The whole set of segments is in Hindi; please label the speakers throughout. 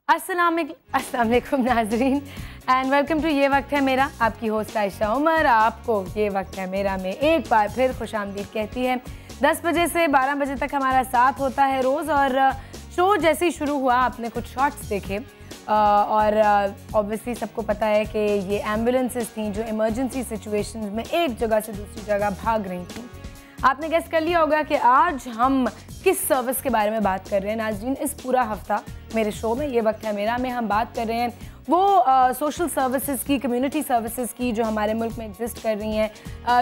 Speaker 1: अस्सलाम वालेकुम नाजरीन एंड वेलकम टू ये वक्त है मेरा। आपकी होस्ट आयशा उमर आपको ये वक्त है मेरा में एक बार फिर खुशामदीद कहती है। 10 बजे से 12 बजे तक हमारा साथ होता है रोज़, और शो जैसे ही शुरू हुआ आपने कुछ शॉट्स देखे और ऑब्वियसली सबको पता है कि ये एम्बुलेंसेस थी जो इमरजेंसी सिचुएशंस में एक जगह से दूसरी जगह भाग रही थी। आपने गेस कर लिया होगा कि आज हम किस सर्विस के बारे में बात कर रहे हैं नाज़रीन। इस पूरा हफ्ता मेरे शो में ये वक्त है मेरा में हम बात कर रहे हैं वो सोशल सर्विसेज की, कम्युनिटी सर्विसेज की जो हमारे मुल्क में एग्जिस्ट कर रही हैं,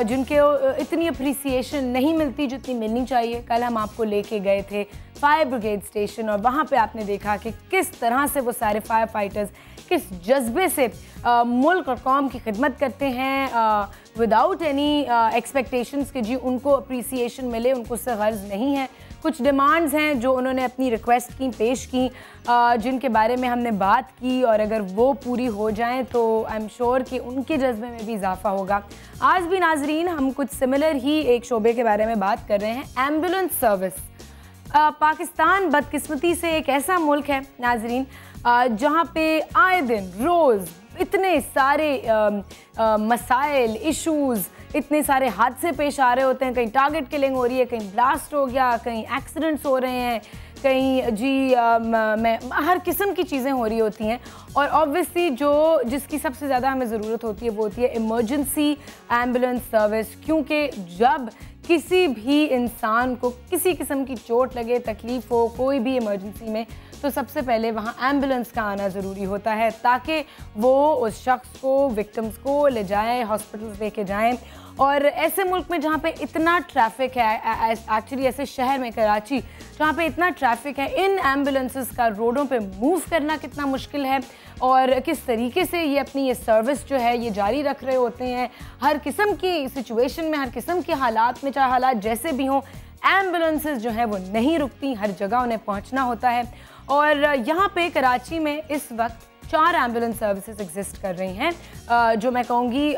Speaker 1: जिनके इतनी अप्रिसिएशन नहीं मिलती जितनी मिलनी चाहिए। कल हम आपको लेके गए थे फायर ब्रिगेड स्टेशन और वहाँ पे आपने देखा कि किस तरह से वो सारे फायर फाइटर्स किस जज्बे से मुल्क और कौम की खिदमत करते हैं विदाउट एनी एक्सपेक्टेशंस कि जी उनको अप्रिसिएशन मिले, उनको उससे गर्ज नहीं है। कुछ डिमांड्स हैं जो उन्होंने अपनी रिक्वेस्ट की, पेश की, जिनके बारे में हमने बात की, और अगर वो पूरी हो जाएं तो आई एम श्योर कि उनके जज्बे में भी इजाफा होगा। आज भी नाजरीन हम कुछ सिमिलर ही एक शोबे के बारे में बात कर रहे हैं, एम्बुलेंस सर्विस। पाकिस्तान बदकिस्मती से एक ऐसा मुल्क है नाजरीन जहाँ पे आए दिन रोज़ इतने सारे मसाइल, इश्यूज़, इतने सारे हादसे पेश आ रहे होते हैं। कहीं टारगेट किलिंग हो रही है, कहीं ब्लास्ट हो गया, कहीं एक्सीडेंट्स हो रहे हैं, कहीं हर किस्म की चीज़ें हो रही होती हैं। और ऑब्वियसली जिसकी सबसे ज़्यादा हमें ज़रूरत होती है वो होती है इमरजेंसी एम्बुलेंस सर्विस, क्योंकि जब किसी भी इंसान को किसी किस्म की चोट लगे, तकलीफ़ हो कोई भी इमरजेंसी में, तो सबसे पहले वहाँ एम्बुलेंस का आना ज़रूरी होता है ताकि वो उस शख्स को, विक्टिम्स को ले जाएं, हॉस्पिटल्स लेके जाएं। और ऐसे मुल्क में जहाँ पे इतना ट्रैफिक है, एक्चुअली ऐसे शहर में कराची जहाँ पे इतना ट्रैफिक है, इन एम्बुलेंसेस का रोडों पे मूव करना कितना मुश्किल है और किस तरीके से ये अपनी ये सर्विस जो है ये जारी रख रहे होते हैं हर किस्म की सिचुएशन में, हर किस्म के हालात में, चाहे हालात जैसे भी हों, एम्बुलेंसेस जो है वो नहीं रुकती, हर जगह उन्हें पहुँचना होता है। और यहाँ पे कराची में इस वक्त 4 एम्बुलेंस सर्विसेज एग्जिस्ट कर रही हैं, जो मैं कहूँगी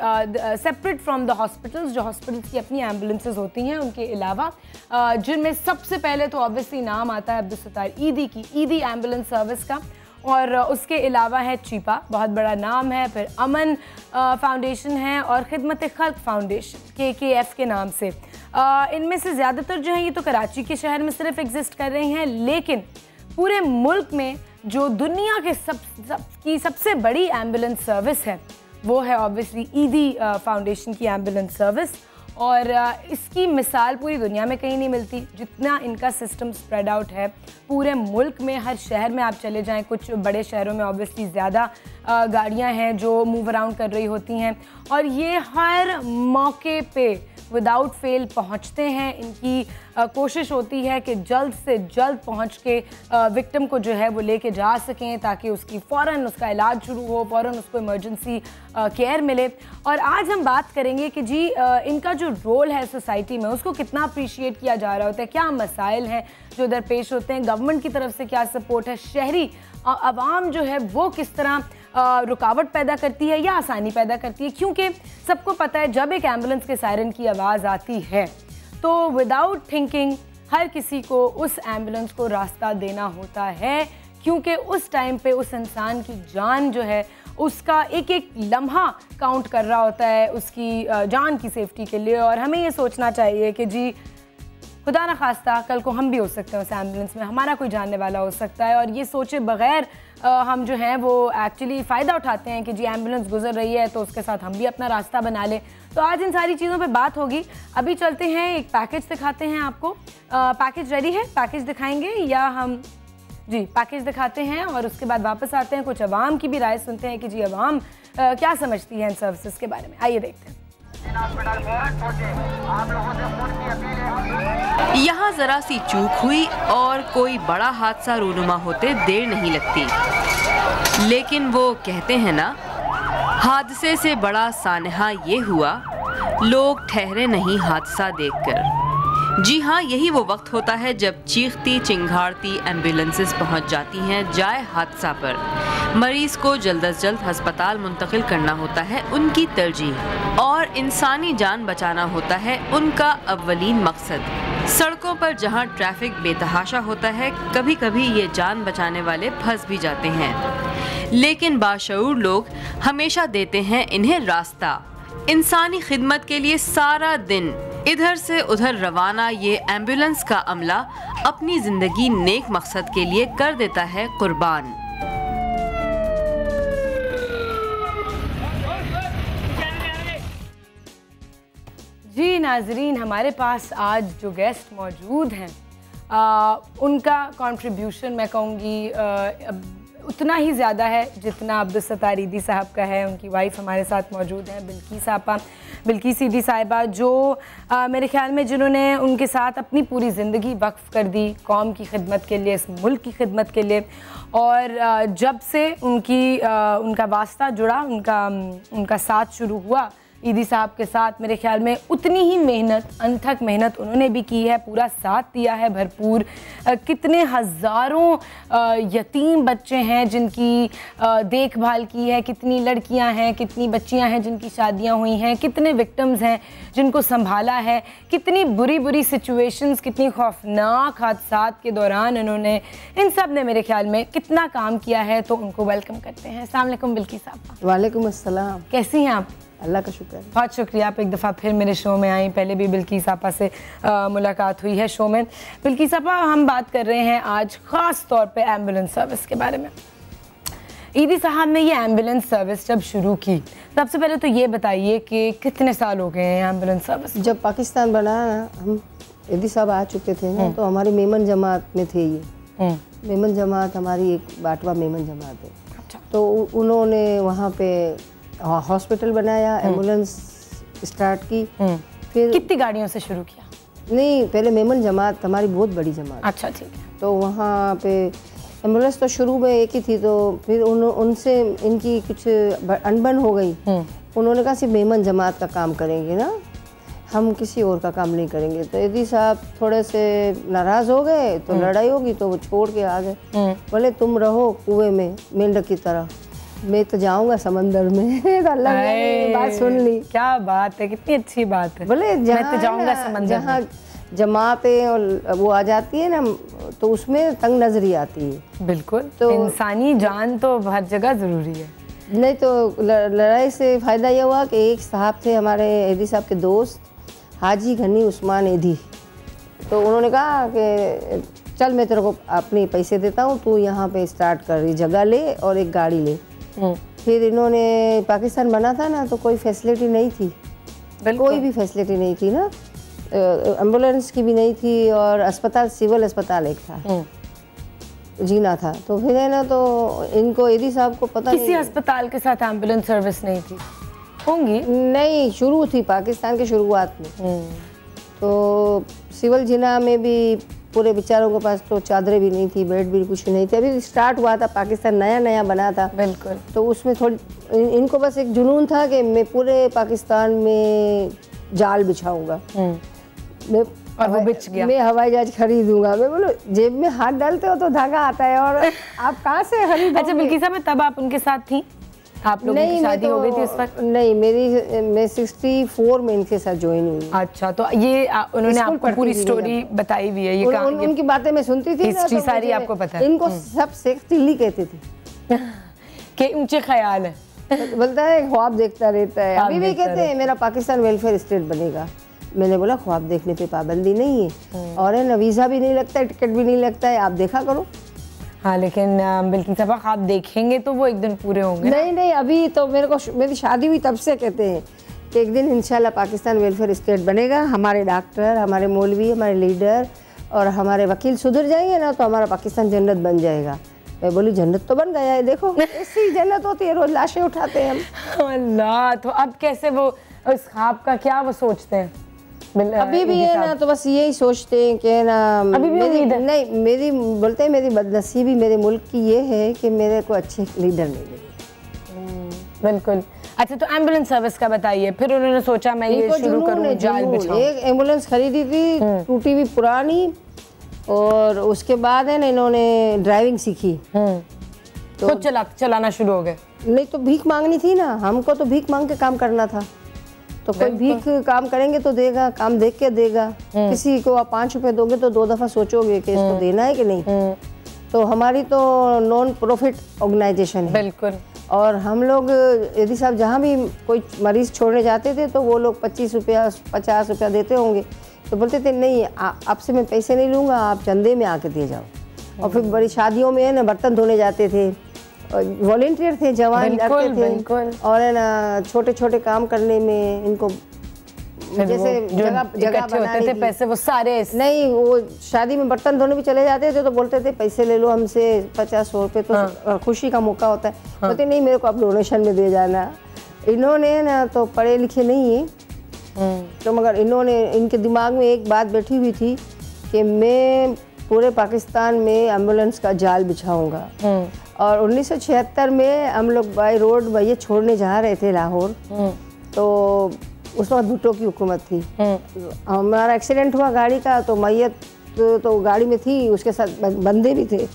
Speaker 1: सेपरेट फ्रॉम द हॉस्पिटल्स, जो हॉस्पिटल्स की अपनी एम्बुलेंसेज होती हैं उनके अलावा, जिनमें सबसे पहले तो ऑब्वियसली नाम आता है अब्दुलसत्तार ईदी की, ईदी एम्बुलेंस सर्विस का, और उसके अलावा है चीपा, बहुत बड़ा नाम है, फिर अमन फाउंडेशन है, और खिदमत खल्क फाउंडेशन KKF के नाम से। इनमें से ज़्यादातर जो है ये तो कराची के शहर में सिर्फ एग्जिस्ट कर रही हैं, लेकिन पूरे मुल्क में जो दुनिया के सबसे बड़ी एम्बुलेंस सर्विस है वो है ऑब्वियसली ईदी फाउंडेशन की एम्बुलेंस सर्विस। और इसकी मिसाल पूरी दुनिया में कहीं नहीं मिलती जितना इनका सिस्टम स्प्रेड आउट है पूरे मुल्क में। हर शहर में आप चले जाएं, कुछ बड़े शहरों में ऑब्वियसली ज़्यादा गाड़ियां हैं जो मूव अराउंड कर रही होती हैं, और ये हर मौके पे विदाउट फेल पहुंचते हैं। इनकी कोशिश होती है कि जल्द से जल्द पहुंच के विक्टिम को जो है वो लेके जा सकें ताकि उसकी फ़ौरन उसका इलाज शुरू हो, फ़ौरन उसको इमरजेंसी केयर मिले। और आज हम बात करेंगे कि जी इनका जो रोल है सोसाइटी में उसको कितना अप्रिशिएट किया जा रहा होता है, क्या मसाइल हैं जो उधर पेश होते हैं, गवर्नमेंट की तरफ से क्या सपोर्ट है, शहरी आवाम जो है वो किस तरह रुकावट पैदा करती है या आसानी पैदा करती है। क्योंकि सबको पता है जब एक एम्बुलेंस के सायरन की आवाज़ आती है तो विदाउट थिंकिंग हर किसी को उस एम्बुलेंस को रास्ता देना होता है, क्योंकि उस टाइम पे उस इंसान की जान जो है उसका एक एक लम्हा काउंट कर रहा होता है उसकी जान की सेफ्टी के लिए। और हमें ये सोचना चाहिए कि जी खुदा न खास्ता कल को हम भी हो सकते हैं उस एम्बुलेंस में, हमारा कोई जानने वाला हो सकता है, और ये सोचे बगैर हम जो हैं वो एक्चुअली फ़ायदा उठाते हैं कि जी एम्बुलेंस गुजर रही है तो उसके साथ हम भी अपना रास्ता बना लें। तो आज इन सारी चीज़ों पे बात होगी। अभी चलते हैं, एक पैकेज दिखाते हैं आपको। पैकेज रेडी है, पैकेज दिखाएंगे या हम जी पैकेज दिखाते हैं और उसके बाद वापस आते हैं, कुछ अवाम की भी राय सुनते हैं कि जी अवाम क्या समझती है इन सर्विसेज के बारे में। आइए देखते हैं।
Speaker 2: यहाँ जरा सी चूक हुई और कोई बड़ा हादसा रूनुमा होते देर नहीं लगती, लेकिन वो कहते हैं ना, हादसे से बड़ा सानहा ये हुआ लोग ठहरे नहीं हादसा देखकर। जी हाँ, यही वो वक्त होता है जब चीखती चिंगाड़ती एम्बुलेंसेस पहुंच जाती हैं जाए हादसा पर। मरीज को जल्द अज जल्द अस्पताल मुंतकिल करना होता है उनकी तरजीह, और इंसानी जान बचाना होता है उनका अव्वलीन मकसद। सड़कों पर जहां ट्रैफिक बेतहाशा होता है, कभी कभी ये जान बचाने वाले फंस भी जाते हैं, लेकिन बाशऊर लोग हमेशा देते हैं इन्हें रास्ता। इंसानी खिदमत के लिए सारा दिन इधर से उधर रवाना ये एम्बुलेंस का अमला अपनी जिंदगी नेक मकसद के लिए कर देता है कुर्बान।
Speaker 1: जी नाजरीन, हमारे पास आज जो गेस्ट मौजूद हैं उनका कंट्रीब्यूशन मैं कहूँगी उतना ही ज़्यादा है जितना अब्दुल सत्तार ईदी साहब का है। उनकी वाइफ हमारे साथ मौजूद हैं, बिल्किस ईदी साहिबा, जो मेरे ख्याल में जिन्होंने उनके साथ अपनी पूरी ज़िंदगी वक्फ़ कर दी कौम की खिदमत के लिए, इस मुल्क की खिदमत के लिए। और जब से उनका वास्ता जुड़ा, उनका साथ शुरू हुआ ईदी साहब के साथ, मेरे ख्याल में उतनी ही मेहनत, अनथक मेहनत उन्होंने भी की है, पूरा साथ दिया है भरपूर। कितने हज़ारों यतीम बच्चे हैं जिनकी देखभाल की है, कितनी लड़कियां हैं, कितनी बच्चियां हैं जिनकी शादियां हुई हैं, कितने विक्टिम्स हैं जिनको संभाला है, कितनी बुरी सिचुएशंस, कितनी खौफनाक हादसात के दौरान उन्होंने, इन सब ने मेरे ख्याल में कितना काम किया है। तो उनको वेलकम करते हैं। अस्सलाम वालेकुम बिल्किस साहबा।
Speaker 3: वालेकुम अस्सलाम।
Speaker 1: कैसी हैं आप?
Speaker 3: अल्लाह का शुक्र है।
Speaker 1: बहुत शुक्रिया, आप एक दफ़ा फिर मेरे शो में आई। पहले भी बिल्किस आपा से मुलाकात हुई है शो में। बिल्किस आपा, हम बात कर रहे हैं आज ख़ास तौर पे एम्बुलेंस सर्विस के बारे में। ईदी साहब ने ये एम्बुलेंस सर्विस जब शुरू की, सबसे पहले तो ये बताइए कि कितने साल हो गए हैं एम्बुलेंस सर्विस?
Speaker 3: जब पाकिस्तान बना, हम ईदी साहब आ चुके थे ना, तो हमारी मेमन जमात में थे ये। मेमन जमात हमारी एक बाटवा मेमन जमात है।
Speaker 1: अच्छा।
Speaker 3: तो उन्होंने वहाँ पे हॉस्पिटल बनाया, एम्बुलेंस स्टार्ट की। फिर
Speaker 1: कितनी गाड़ियों से शुरू किया?
Speaker 3: नहीं, पहले मेमन जमात हमारी बहुत बड़ी जमात।
Speaker 1: अच्छा, ठीक है।
Speaker 3: तो वहाँ पे एम्बुलेंस तो शुरू में एक ही थी, तो फिर उनसे इनकी कुछ अनबन हो गई। उन्होंने कहा सिर्फ मेमन जमात का काम करेंगे ना, हम किसी और का काम नहीं करेंगे। तो ईदी साहब थोड़े से नाराज़ हो गए, तो लड़ाई होगी, तो वो छोड़ के आ गए। बोले तुम रहो कुएं में मेंढक की तरह, मैं तो जाऊंगा समंदर में। तो अल्लाह ने बात सुन ली।
Speaker 1: क्या बात है, कितनी अच्छी बात है।
Speaker 3: बोले
Speaker 1: मैं तो जाऊंगा समंदर,
Speaker 3: जहाँ जमातें और वो आ जाती है ना, तो उसमें तंग नजरी आती है।
Speaker 1: बिल्कुल, तो इंसानी जान तो हर जगह ज़रूरी है।
Speaker 3: नहीं तो लड़ाई से फ़ायदा ये हुआ कि एक साहब थे हमारे ईदी साहब के दोस्त, हाजी घनी उस्मान ईदी। तो उन्होंने कहा कि चल मैं तेरे को अपने पैसे देता हूँ, तू यहाँ पे स्टार्ट कर, ये जगह ले और एक गाड़ी ले। फिर इन्होंने, पाकिस्तान बना था ना, तो कोई फैसिलिटी नहीं थी, कोई भी फैसिलिटी नहीं थी ना, एम्बुलेंस की भी नहीं थी, और अस्पताल सिविल अस्पताल एक था, जीना था। तो फिर है ना, तो इनको ईदी साहब को पता
Speaker 1: किसी अस्पताल के साथ एम्बुलेंस सर्विस नहीं थी? होंगी,
Speaker 3: नहीं, शुरू थी पाकिस्तान के शुरुआत में। तो सिविल जीना में भी पूरे बेचारों के पास तो चादरें भी नहीं थी, बेड भी कुछ नहीं थे, अभी स्टार्ट हुआ था, पाकिस्तान नया नया बना था।
Speaker 1: बिल्कुल।
Speaker 3: तो उसमें थोड़ी इनको बस एक जुनून था कि मैं पूरे पाकिस्तान में जाल बिछाऊंगा, मैं
Speaker 1: और वो बिछ गया।
Speaker 3: मैं हवाई जहाज खरीदूंगा। मैं बोलो जेब में हाथ डालते हो तो धागा आता है, और आप कहाँ से खरीदोगे?
Speaker 1: अच्छा बिल्किस साहब, तब आप उनके साथ थी? आप लोगों की शादी हो गई थी उस वक्त?
Speaker 3: नहीं, मैं 64 में इनके साथ ज्वाइन हुई।
Speaker 1: अच्छा, तो ये उन्होंने आपको पूरी स्टोरी बताई हुई है? ये
Speaker 3: उनकी बातें मैं सुनती थी,
Speaker 1: हिस्ट्री सारी आपको पता है?
Speaker 3: इनको सब शेख चिल्ली कहते थे
Speaker 1: कि ऊंचे ख्याल है।
Speaker 3: बोलता है ख्वाब देखता रहता है, अभी भी कहते हैं मेरा पाकिस्तान वेलफेयर स्टेट बनेगा। मैंने बोला ख्वाब देखने पे पाबंदी नहीं है, और है ना वीज़ा भी नहीं लगता है, टिकट भी नहीं लगता है, आप देखा करो।
Speaker 1: हाँ, लेकिन बिल्किस साहब आप देखेंगे तो वो एक दिन पूरे होंगे।
Speaker 3: नहीं, अभी तो मेरी शादी हुई तब से कहते हैं कि एक दिन इंशाल्लाह पाकिस्तान वेलफेयर स्टेट बनेगा, हमारे डॉक्टर, हमारे मौलवी, हमारे लीडर और हमारे वकील सुधर जाएंगे ना, तो हमारा पाकिस्तान जन्नत बन जाएगा। मैं बोली जन्नत तो बन गया है, देखो ऐसी जन्नत होती है, रोज लाशें उठाते हैं हम।
Speaker 1: अल्लाह, तो अब कैसे वो उस ख्वाब का क्या वो सोचते हैं?
Speaker 3: अभी भी है ना, तो बस यही सोचते हैं कि ना,
Speaker 1: अभी भी
Speaker 3: मेरी बोलते हैं मेरी बदनसीबी मेरे मुल्क की ये है कि मेरे को अच्छे लीडर नहीं मिले।
Speaker 1: बिल्कुल। अच्छा, तो एम्बुलेंस सर्विस का बताइए। फिर उन्होंने सोचा मैं ये शुरू करूं, जाल बिछाऊं।
Speaker 3: एक एम्बुलेंस खरीदी थी, टूटी हुई पुरानी, और उसके बाद है ना इन्होंने ड्राइविंग सीखी,
Speaker 1: तो खुद चलाना शुरू हो गए।
Speaker 3: नहीं तो भीख मांगनी थी ना, हमको तो भीख मांग के काम करना था। तो कोई भीख काम करेंगे तो देगा, काम देख के देगा। किसी को आप 5 रुपए दोगे तो 2 दफा सोचोगे कि इसको देना है कि नहीं। तो हमारी तो नॉन प्रॉफिट ऑर्गेनाइजेशन है।
Speaker 1: बिल्कुल।
Speaker 3: और हम लोग यदि साहब जहाँ भी कोई मरीज छोड़ने जाते थे तो वो लोग 25 रुपया 50 रुपया देते होंगे, तो बोलते थे नहीं आपसे मैं पैसे नहीं लूँगा, आप चंदे में आके दे जाओ। और फिर बड़ी शादियों में है ना बर्तन धोने जाते थे, वॉलेंटियर थे, जवान जाते थे, और है ना छोटे छोटे काम करने में इनको जैसे जगह बनाने थे
Speaker 1: पैसे वो सारे
Speaker 3: नहीं, वो शादी में बर्तन धोने भी चले जाते थे तो बोलते थे पैसे ले लो हमसे 50-100 रुपये, तो खुशी का मौका होता है। बोलते नहीं मेरे को आप डोनेशन में दे जाना। इन्होंने ना तो पढ़े लिखे नहीं है, तो मगर इन्होंने इनके दिमाग में एक बात बैठी हुई थी कि मैं पूरे पाकिस्तान में एम्बुलेंस का जाल बिछाऊंगा। और 1976 में हम लोग बाई रोड भैया छोड़ने जा रहे थे लाहौर, तो उस वक्त भुट्टो की हुकूमत थी। हमारा एक्सीडेंट हुआ गाड़ी का, तो मैयत तो गाड़ी में थी, उसके साथ बंदे भी थे।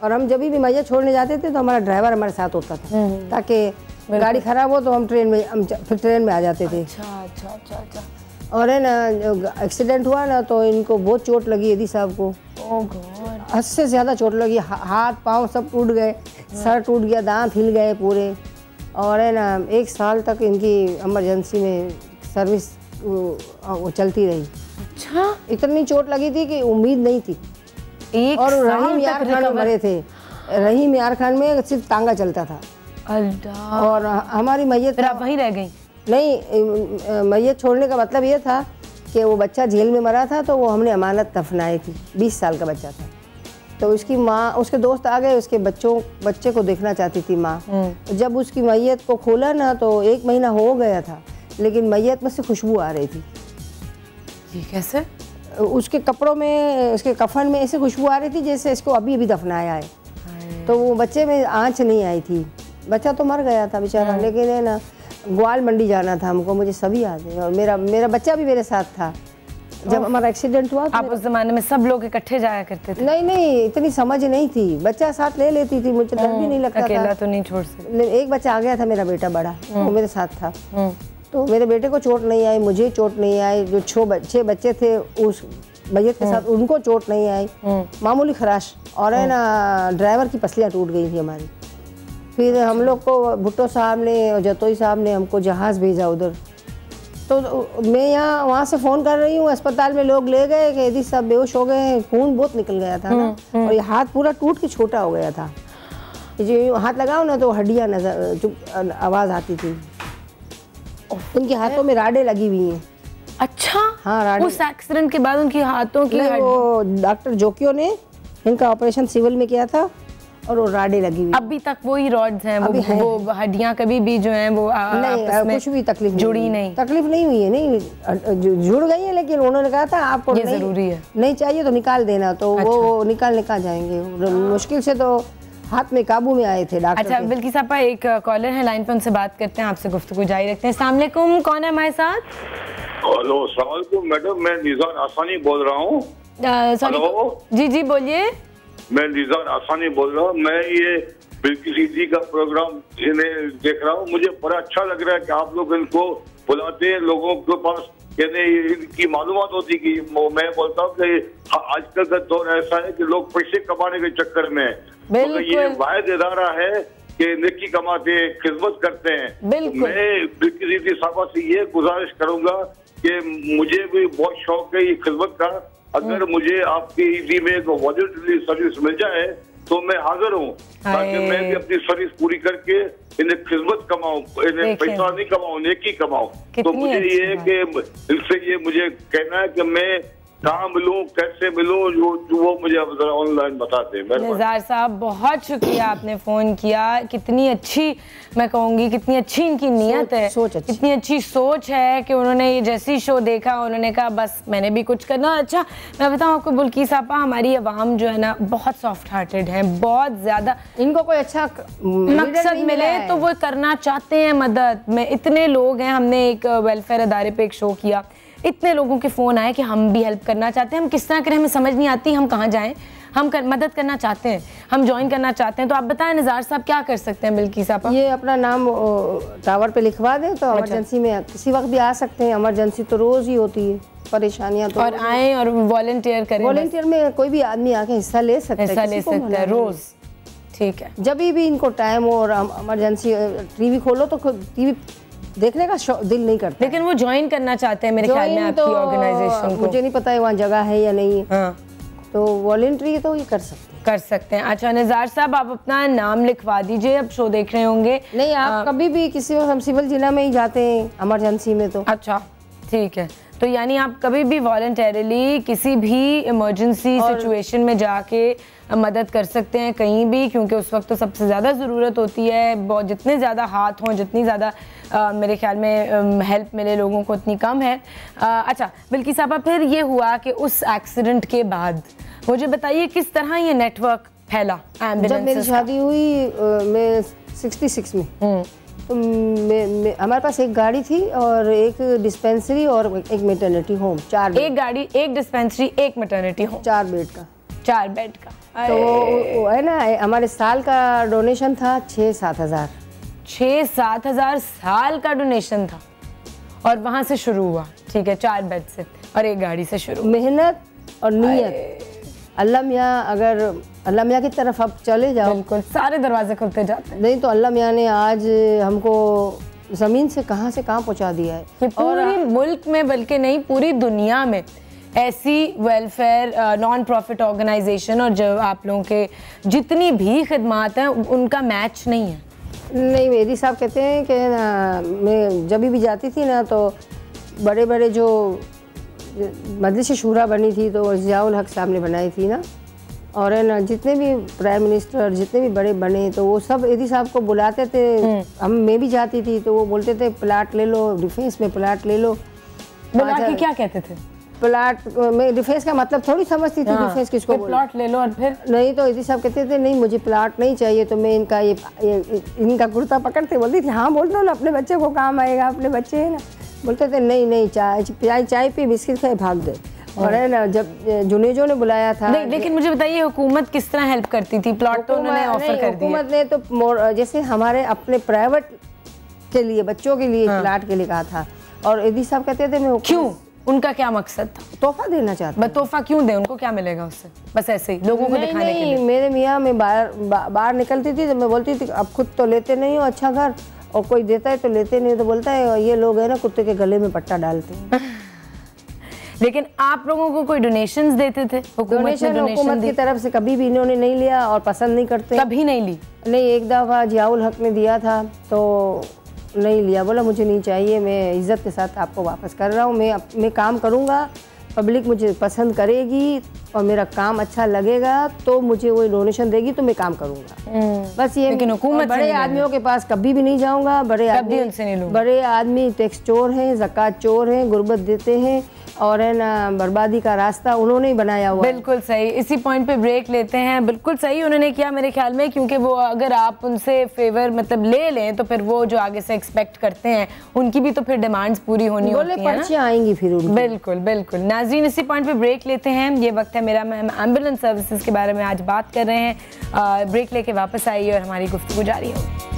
Speaker 3: और हम जब भी मैयत छोड़ने जाते थे तो हमारा ड्राइवर हमारे साथ होता था, ताकि गाड़ी खराब हो तो हम फिर ट्रेन में आ जाते थे।
Speaker 1: अच्छा।
Speaker 3: और है ना एक्सीडेंट हुआ ना तो इनको बहुत चोट लगी यदि साहब को।
Speaker 1: ओह गॉड।
Speaker 3: हद से ज़्यादा चोट लगी, हाथ पाँव सब टूट गए, सर टूट गया, दांत हिल गए पूरे। और है ना 1 साल तक इनकी इमरजेंसी में सर्विस वो चलती रही।
Speaker 1: अच्छा।
Speaker 3: इतनी चोट लगी थी कि उम्मीद नहीं थी। और रहीम यार खान में मरे थे। रहीम यार खान में सिर्फ टांगा चलता था। और हमारी मैयत
Speaker 1: आप वहीं रह गई?
Speaker 3: नहीं, मैयत छोड़ने का मतलब ये था कि वो बच्चा जेल में मरा था, तो वो हमने अमानत दफनाई थी। 20 साल का बच्चा था, तो उसकी माँ, उसके दोस्त आ गए, उसके बच्चे को देखना चाहती थी माँ। जब उसकी मैयत को खोला ना तो 1 महीना हो गया था, लेकिन मैयत में से खुशबू आ रही थी।
Speaker 1: ये कैसे?
Speaker 3: उसके कपड़ों में, उसके कफन में ऐसे खुशबू आ रही थी जैसे इसको अभी अभी दफनाया है। तो वो बच्चे में आँच नहीं आई थी, बच्चा तो मर गया था बेचारा। लेकिन है ना ग्वाल मंडी जाना था हमको, मुझे सभी याद है। और मेरा बच्चा भी मेरे साथ था जब हमारा एक्सीडेंट हुआ।
Speaker 1: आप उस जमाने में सब लोग इकट्ठे जाया करते थे?
Speaker 3: नहीं, इतनी समझ नहीं थी, बच्चा साथ ले लेती थी, मुझे डर भी नहीं लगता था।
Speaker 1: अकेला तो नहीं छोड़ सकते।
Speaker 3: एक बच्चा आ गया था मेरा बेटा बड़ा, वो मेरे साथ था। तो मेरे बेटे को चोट नहीं आई, मुझे चोट नहीं आई। जो 6 बच्चे थे उस मैयत के साथ, उनको चोट नहीं आई, मामूली खराश। और है ना ड्राइवर की पसलियाँ टूट गई थी हमारी। फिर हम लोग को भुट्टो साहब ने और जतोई साहब ने हमको जहाज़ भेजा उधर। तो मैं यहाँ वहाँ से फ़ोन कर रही हूँ, अस्पताल में लोग ले गए कि यदि सब बेहोश हो गए हैं, खून बहुत निकल गया था ना, और ये हाथ पूरा टूट के छोटा हो गया था। जो हाथ लगाओ ना तो हड्डियाँ नजर, जो आवाज़ आती थी। उनके हाथों में राडें लगी हुई हैं।
Speaker 1: अच्छा।
Speaker 3: हाँ, राडें।
Speaker 1: उस एक्सीडेंट के बाद उनकी हाथों की
Speaker 3: वो डॉक्टर जोकियो ने इनका ऑपरेशन सिविल में किया था, और वो राडें लगी हुई।
Speaker 1: अभी तक वही रॉड्स हैं, वो हड्डियां कभी भी जो हैं वो
Speaker 3: नहीं, कुछ भी तकलीफ
Speaker 1: जुड़ी नहीं,
Speaker 3: तकलीफ नहीं हुई है। नहीं जुड़ गई है, लेकिन उन्होंने कहा था आपको
Speaker 1: ये जरूरी है, नहीं
Speaker 3: चाहिए तो निकाल देना। तो वो निकाल जाएंगे। मुश्किल से तो हाथ में काबू में आए थे डॉक्टर।
Speaker 1: अच्छा बिल्किस आपा, एक कॉलर है लाइन पे, उनसे बात करते हैं, आपसे गुफ्तगू जारी रखते हैं। अस्सलाम वालेकुम, कौन है हमारे साथ?
Speaker 4: हेलो, अस्सलाम वालेकुम मैडम, मैं निज़ार आसानी बोल रहा हूँ।
Speaker 1: जी बोलिए।
Speaker 4: मैं निज़ार आसानी बोल रहा हूँ। मैं ये बिल्किस ईदी का प्रोग्राम देख रहा हूँ। मुझे बड़ा अच्छा लग रहा है कि आप लोग इनको बुलाते हैं, लोगों के पास इनकी मालूमात होती कि मैं बोलता हूँ कि आजकल का दौर ऐसा है कि लोग पैसे कमाने के चक्कर में, तो ये वाहिद इदारा है कि नेकी कमाते हैं, खिदमत करते हैं। मैं बिल्किस ईदी साहबा से ये गुजारिश करूंगा कि मुझे भी बहुत शौक है ये खिदमत का। अगर मुझे आपकी ईदी में एक वॉलंटरी सर्विस मिल जाए तो मैं हाजिर हूँ, ताकि मैं भी अपनी सर्विस पूरी करके इन्हें खिदमत कमाऊं, इन्हें पैसा नहीं कमाऊं, नेकी कमाऊं। तो मुझे ये है कि इनसे ये मुझे कहना है कि मैं कहाँ मिलूं, कैसे मिलूं, जो वो मुझे जरा ऑनलाइन बताते हैं।
Speaker 1: निज़ार साहब बहुत शुक्रिया, आपने फ़ोन किया। कितनी अच्छी, मैं कहूँगी कितनी अच्छी इनकी नीयत है, कितनी अच्छी सोच है कि उन्होंने ये जैसी शो देखा उन्होंने कहा बस मैंने भी कुछ करना। अच्छा मैं बताऊँ आपको बिल्किस आपा, हमारी आवाम जो है ना बहुत सॉफ्ट हार्टेड है, बहुत ज़्यादा।
Speaker 3: इनको कोई अच्छा
Speaker 1: मकसद मिले तो वो करना चाहते हैं मदद में। इतने लोग हैं, हमने एक वेलफेयर अदारे पे एक शो किया, इतने लोगों के फ़ोन आए कि हम भी हेल्प करना चाहते हैं, हम किस तरह करें हमें समझ नहीं आती, हम कहाँ जाएं। हम मदद करना चाहते हैं, हम ज्वाइन करना चाहते हैं, तो आप बताएं निज़ार साहब क्या कर सकते हैं? बिल्किस आप
Speaker 3: ये अपना नाम टावर पे लिखवा दें तो इमरजेंसी में किसी वक्त भी आ सकते हैं। इमरजेंसी तो रोज़ ही होती है, परेशानियां तो, और
Speaker 1: आए और वॉलंटियर करें।
Speaker 3: वॉलंटियर में कोई भी आदमी आके हिस्सा ले सकता है
Speaker 1: रोज़। ठीक है,
Speaker 3: जब भी इनको टाइम हो और इमरजेंसी टीवी खोलो तो टीवी देखने का दिल नहीं करता।
Speaker 1: लेकिन वो ज्वाइन करना चाहते हैं मेरे ख्याल में आपकी ऑर्गेनाइजेशन को।
Speaker 3: मुझे नहीं पता है वहाँ जगह है या नहीं है।
Speaker 1: हाँ।
Speaker 3: तो वॉलंटरी तो ये कर सकते हैं।
Speaker 1: अच्छा निज़ार साहब, आप अपना नाम लिखवा दीजिए, अब शो देख रहे होंगे।
Speaker 3: नहीं, आप कभी भी किसी वक्त, हम सिविल जिला में ही जाते हैं इमरजेंसी में तो।
Speaker 1: अच्छा ठीक है, तो यानी आप कभी भी वॉलंटरली किसी भी इमरजेंसी सिचुएशन में जाके मदद कर सकते हैं कहीं भी, क्योंकि उस वक्त तो सबसे ज़्यादा ज़रूरत होती है। बहुत जितने ज़्यादा हाथ हों, जितनी ज़्यादा मेरे ख्याल में हेल्प मिले लोगों को, उतनी कम है। अच्छा बिल्किस साहबा, फिर ये हुआ कि उस एक्सीडेंट के बाद मुझे बताइए किस तरह ये नेटवर्क फैला एम्बुलेंस?
Speaker 3: जब मेरी शादी हुई मैं 66 में, तो हमारे पास एक गाड़ी थी और एक डिस्पेंसरी और एक मैटरनिटी होम। 4 बेड।
Speaker 1: एक गाड़ी, एक डिस्पेंसरी, एक मैटरनिटी होम,
Speaker 3: 4 बेड का।
Speaker 1: 4 बेड का।
Speaker 3: तो वो है ना, हमारे साल का डोनेशन था 6-7 हज़ार।
Speaker 1: 6-7 हज़ार साल का डोनेशन था, और वहाँ से शुरू हुआ। ठीक है, 4 बेड से और एक गाड़ी से शुरू।
Speaker 3: मेहनत और नीयत, अल्लाह मियाँ, अगर अल्लाह मियाँ की तरफ आप चले जाओ,
Speaker 1: बिल्कुल सारे दरवाजे खुलते जाते हैं।
Speaker 3: नहीं तो अल्लाह मियाँ ने आज हमको ज़मीन से कहाँ पहुँचा दिया है।
Speaker 1: पूरी मुल्क में, बल्कि नहीं पूरी दुनिया में ऐसी वेलफेयर नॉन प्रॉफिट ऑर्गेनाइजेशन और जो आप लोगों के जितनी भी खिदमात हैं उनका मैच नहीं है।
Speaker 3: नहीं, मेरी साहब कहते हैं कि ना, मैं जब भी जाती थी ना तो बड़े बड़े जो मजलिस शूरा बनी थी तो ज़ियाउल हक साहब ने बनाई थी ना, और है ना जितने भी प्राइम मिनिस्टर जितने भी बड़े बने तो वो सब एदी साहब को बुलाते थे। मैं भी जाती थी तो वो बोलते थे प्लाट ले लो, डिफेंस में प्लाट ले लो।
Speaker 1: बुला के क्या कहते थे?
Speaker 3: प्लाट में डिफेंस का मतलब थोड़ी समझती थी। हाँ, डिफेंस किसको बोलते?
Speaker 1: प्लाट ले लो। और फिर
Speaker 3: नहीं तो एदी साहब कहते थे नहीं मुझे प्लाट नहीं चाहिए, तो मैं इनका कुर्ता पकड़ते बोलती थी हाँ बोल दो ना, अपने बच्चे को काम आएगा, अपने बच्चे है ना। बोलते थे नहीं चाय पी, बिस्किट खाए, भाग दे। और है ना, जब जुनेजो ने बुलाया था।
Speaker 1: नहीं, लेकिन मुझे बताइए हुकूमत किस तरह हेल्प करती थी? प्लॉट तो उन्होंने ऑफर कर दिया।
Speaker 3: हुकूमत ने तो जैसे हमारे अपने प्राइवेट के लिए, बच्चों के लिए प्लाट के लिए कहा था, और एदी साहब कहते थे मैं
Speaker 1: क्यों, उनका क्या मकसद था?
Speaker 3: तोहफा देना चाहते।
Speaker 1: तोहफा क्यों दे, उनको क्या मिलेगा उससे? बस ऐसे ही लोगों को दिखाने के लिए।
Speaker 3: मेरे मियाँ में बाहर निकलती थी तो मैं बोलती थी अब खुद तो लेते नहीं हो अच्छा घर, और कोई देता है तो लेते नहीं, तो बोलता है ये लोग है ना कुत्ते के गले में पट्टा डालते हैं।
Speaker 1: लेकिन आप लोगों को कोई डोनेशंस देते थे?
Speaker 3: हुकूमत की तरफ से कभी भी इन्होंने नहीं लिया और पसंद नहीं करते।
Speaker 1: कभी नहीं ली?
Speaker 3: नहीं, एक दफ़ा ज़ियाउल हक ने दिया था तो नहीं लिया, बोला मुझे नहीं चाहिए, मैं इज़्ज़त के साथ आपको वापस कर रहा हूँ, मैं काम करूँगा, पब्लिक मुझे पसंद करेगी और मेरा काम अच्छा लगेगा तो मुझे वो डोनेशन देगी तो मैं काम करूँगा। बस ये।
Speaker 1: लेकिन हुकूमत
Speaker 3: बड़े आदमियों के पास कभी भी नहीं जाऊँगा। बड़े आदमी टैक्स चोर हैं, ज़कात चोर हैं, गुर्बत देते हैं और है ना बर्बादी का रास्ता उन्होंने ही बनाया हुआ।
Speaker 1: बिल्कुल सही। इसी पॉइंट पे ब्रेक लेते हैं। बिल्कुल सही उन्होंने किया मेरे ख्याल में, क्योंकि वो अगर आप उनसे फेवर मतलब ले लें तो फिर वो जो आगे से एक्सपेक्ट करते हैं उनकी भी तो फिर डिमांड्स पूरी होनी होती है ना,
Speaker 3: आएंगी फिर उनकी।
Speaker 1: बिल्कुल बिल्कुल। नाज़रीन, इसी पॉइंट पे ब्रेक लेते हैं। ये वक्त है मेरा, हम एम्बुलेंस सर्विसेज के बारे में आज बात कर रहे हैं। ब्रेक लेके वापस आइए और हमारी गुफ्तगू जारी होगी।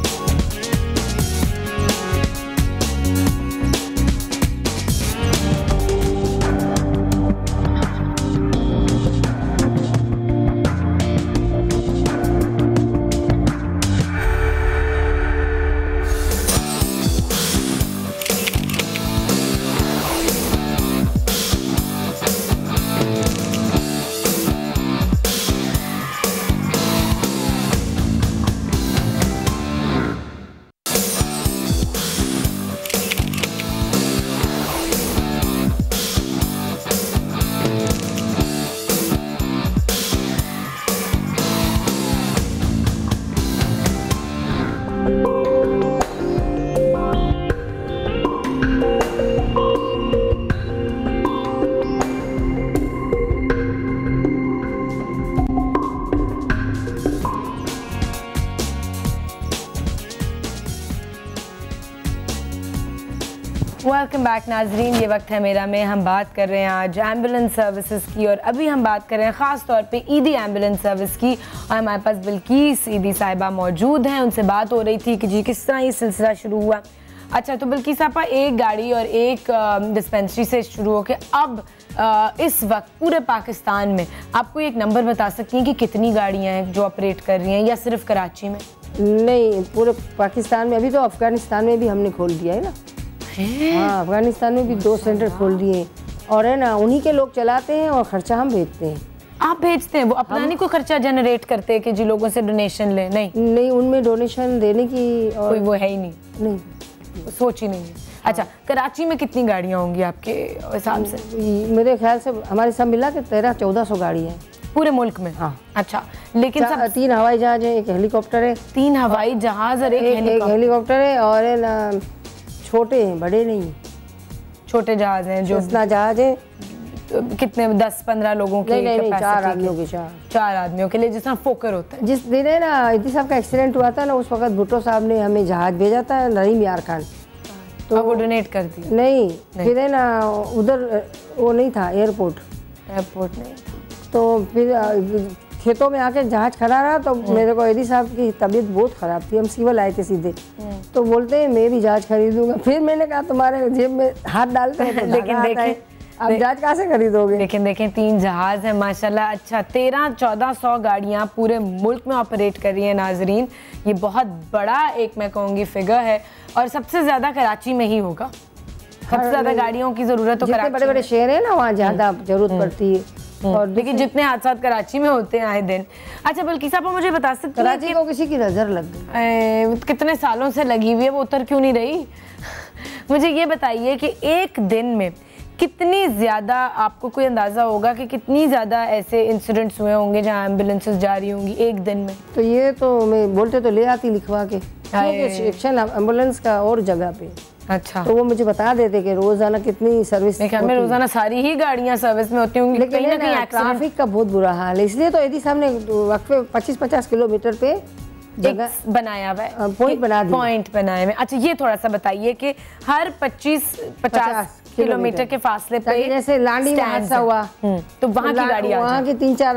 Speaker 1: वेलकम बैक नाजरीन, ये वक्त है मेरा में हम बात कर रहे हैं आज एम्बुलेंस सर्विसेज की और अभी हम बात कर रहे हैं ख़ास तौर पे ईदी एम्बुलेंस सर्विस की। और हमारे पास बिल्किस ईदी साहिबा मौजूद हैं, उनसे बात हो रही थी कि जी किस तरह ये सिलसिला शुरू हुआ। अच्छा, तो बिल्किस आपा एक गाड़ी और एक डिस्पेंसरी से शुरू होकर अब इस वक्त पूरे पाकिस्तान में आपको एक नंबर बता सकती हैं कि कितनी गाड़ियाँ हैं जो ऑपरेट कर रही हैं या सिर्फ कराची में?
Speaker 3: नहीं, पूरे पाकिस्तान में। अभी तो अफगानिस्तान में भी हमने खोल दिया है ना। हाँ, अफगानिस्तान में भी 2 सेंटर खोल दिए और है ना, उन्हीं के लोग चलाते हैं और खर्चा हम भेजते हैं।
Speaker 1: आप भेजते हैं? वो अपना नहीं कोई खर्चा जनरेट करते हैं कि जी लोगों से डोनेशन ले? नहीं,
Speaker 3: उनमें डोनेशन देने की और
Speaker 1: कोई वो है ही नहीं, सोच ही नहीं है। अच्छा, कराची में कितनी गाड़ियाँ होंगी आपके हिसाब से?
Speaker 3: मेरे ख्याल से हमारे सब मिला के 1300-1400 गाड़ी है पूरे
Speaker 1: मुल्क में।
Speaker 3: हाँ।
Speaker 1: अच्छा, लेकिन
Speaker 3: 3 हवाई जहाज है, एक हेलीकॉप्टर है।
Speaker 1: 3 हवाई जहाज और एक
Speaker 3: हेलीकॉप्टर है और है ना, छोटे हैं, बड़े नहीं,
Speaker 1: छोटे जहाज हैं जो
Speaker 3: जहाज है।
Speaker 1: तो कितने 10-15 लोगों के?
Speaker 3: नहीं, 4 आदमियों के।
Speaker 1: 4 आदमियों के लिए जिस तरह फोकर होता है।
Speaker 3: जिस दिन है ना ईदी साहब का एक्सीडेंट हुआ था ना, उस वक्त भुट्टो साहब ने हमें जहाज भेजा था, नईम यार खान,
Speaker 1: तो वो डोनेट कर दिया? नहीं,
Speaker 3: फिर है ना उधर वो नहीं था, एयरपोर्ट
Speaker 1: नहीं था,
Speaker 3: तो फिर खेतों में आके जहाज खड़ा रहा। तो मेरे को ईदी साहब की तबीयत बहुत ख़राब थी, हम सिविल आए थे सीधे, तो बोलते हैं मैं भी जहाज खरीदूंगा। फिर मैंने कहा तुम्हारे जेब में हाथ डालते हैं, लेकिन देखें आप जहाज कहाँ से खरीदोगे?
Speaker 1: देखें 3 जहाज हैं माशाल्लाह। अच्छा, 1300-1400 गाड़ियाँ पूरे मुल्क में ऑपरेट कर रही हैं नाजरीन, ये बहुत बड़ा एक मैं कहूँगी फिगर है और सबसे ज़्यादा कराची में ही होगा। सबसे ज़्यादा गाड़ियों की ज़रूरत तो कराची,
Speaker 3: बड़े-बड़े शहर है ना, वहाँ ज़्यादा जरूरत पड़ती है।
Speaker 1: और लेकिन जितने हादसा कराची में होते हैं आए दिन। अच्छा, बल्कि साहब मुझे बता सकते हैं
Speaker 3: कराची को किसी की नजर लग गई?
Speaker 1: कितने सालों से लगी हुई है, वो उतर क्यों नहीं रही? मुझे ये बताइए कि एक दिन में कितनी ज़्यादा, आपको कोई अंदाज़ा होगा कि कितनी ज़्यादा ऐसे इंसिडेंट्स हुए होंगे जहाँ एम्बुलेंसेस जा रही होंगी एक दिन में?
Speaker 3: तो ये तो मैं बोलते तो ले आती लिखवा के सेक्शन एम्बुलेंस का और जगह पे।
Speaker 1: अच्छा,
Speaker 3: तो वो मुझे बता देते कि रोजाना कितनी सर्विस
Speaker 1: में रोजाना सारी ही गाड़ियां सर्विस में होती होंगी,
Speaker 3: लेकिन
Speaker 1: कहीं ना कहीं
Speaker 3: ट्रैफिक का बहुत बुरा हाल है। इसलिए तो ईदी साहब ने वक्त पे 25-50 किलोमीटर पे जगह
Speaker 1: बनाया हुआ है,
Speaker 3: पॉइंट
Speaker 1: बनाए हुए। अच्छा, ये थोड़ा सा बताइए कि हर 25-50 किलोमीटर के फासले पे,
Speaker 3: जैसे लांडी में हादसा हुआ
Speaker 1: तो वहाँ की गाड़ी,
Speaker 3: वहाँ की 3-4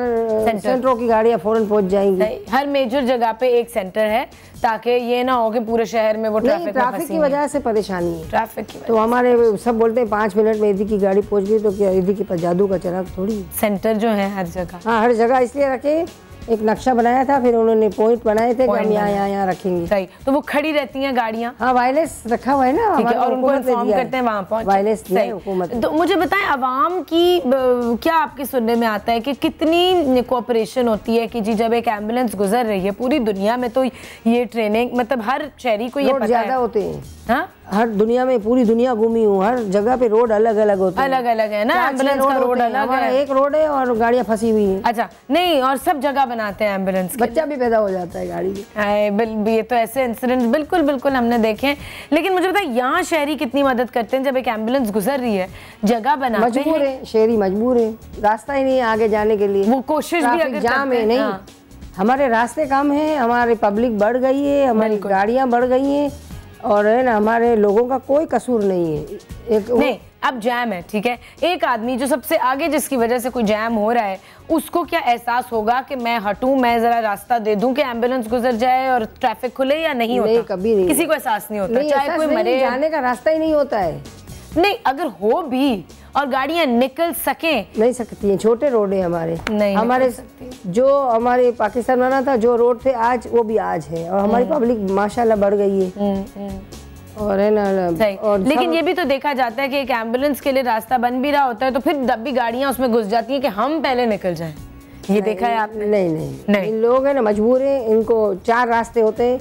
Speaker 3: सेंटरों की गाड़ियाँ फौरन पहुँच जाएंगी।
Speaker 1: हर मेजर जगह पे एक सेंटर है ताकि ये ना हो कि पूरे शहर में वो
Speaker 3: ट्रैफिक की वजह से परेशानी है।
Speaker 1: ट्रैफिक की
Speaker 3: तो हमारे सब बोलते हैं 5 मिनट में ईदी की गाड़ी पहुँच गई, तो क्या ईदी के पास जादू का चिराग थोड़ी।
Speaker 1: सेंटर जो है हर जगह,
Speaker 3: हाँ हर जगह इसलिए रखे, एक नक्शा बनाया था, फिर उन्होंने पॉइंट बनाए थे कि हम यहाँ रखेंगे।
Speaker 1: सही, तो वो खड़ी रहती हैं गाड़ियाँ?
Speaker 3: हाँ, वायरलेस रखा हुआ है ना,
Speaker 1: और उनको इन्फॉर्म करते हैं वहाँ पहुँच,
Speaker 3: वायरलेस हुकूमत।
Speaker 1: तो मुझे बताएं, आवाम की क्या आपके सुनने में आता है कि कितनी कोऑपरेशन होती है कि जी जब एक एम्बुलेंस गुजर रही है पूरी दुनिया में, तो ये ट्रेनिंग मतलब हर शहरी को ये पता है?
Speaker 3: ज्यादा होते हैं।
Speaker 1: हाँ,
Speaker 3: हर दुनिया में, पूरी दुनिया घूमी हूँ, हर जगह पे रोड अलग अलग होते हैं।
Speaker 1: अलग अलग है ना, एम्बुलेंस का रोड अलग है,
Speaker 3: एक रोड है और गाड़ियाँ फंसी हुई हैं।
Speaker 1: अच्छा, नहीं, और सब जगह बनाते हैं एम्बुलेंस,
Speaker 3: बच्चा भी पैदा हो जाता है गाड़ी में।
Speaker 1: ये तो ऐसे इंसिडेंट बिल्कुल हमने देखे हैं। लेकिन मुझे बताइए, यहाँ शहरी कितनी मदद करते हैं जब एक एम्बुलेंस गुजर रही है, जगह बनाते हैं?
Speaker 3: मजबूर है, शहरी मजबूर है, रास्ता ही नहीं है आगे जाने के लिए,
Speaker 1: वो कोशिश भी अगर
Speaker 3: जाम है। नहीं, हमारे रास्ते कम है, हमारी पब्लिक बढ़ गई है, हमारी गाड़ियाँ बढ़ गई हैं और है ना, हमारे लोगों का कोई कसूर नहीं है।
Speaker 1: नहीं, अब जैम है, ठीक है, एक आदमी जो सबसे आगे जिसकी वजह से कोई जैम हो रहा है, उसको क्या एहसास होगा कि मैं हटूं, मैं जरा रास्ता दे दूं कि एम्बुलेंस गुजर जाए और ट्रैफिक खुले, या नहीं होता?
Speaker 3: नहीं, कभी नहीं,
Speaker 1: किसी को एहसास नहीं होता, चाहे कोई मरे,
Speaker 3: जाने का रास्ता ही नहीं होता है।
Speaker 1: नहीं, अगर हो भी और गाड़ियां निकल सकें,
Speaker 3: नहीं सकती हैं, छोटे रोड है हमारे।
Speaker 1: नहीं,
Speaker 3: हमारे जो हमारे पाकिस्तान बना था, जो रोड थे आज, वो भी आज है और हमारी पब्लिक माशाल्लाह बढ़ गई है। और है ना,
Speaker 1: और लेकिन ये भी तो देखा जाता है कि एक एम्बुलेंस के लिए रास्ता बन भी रहा होता है तो फिर तब भी गाड़ियां उसमें घुस जाती हैं कि हम पहले निकल जाएं। ये देखा है आपने?
Speaker 3: नहीं, इन लोग है ना मजबूर हैं, इनको 4 रास्ते होते हैं,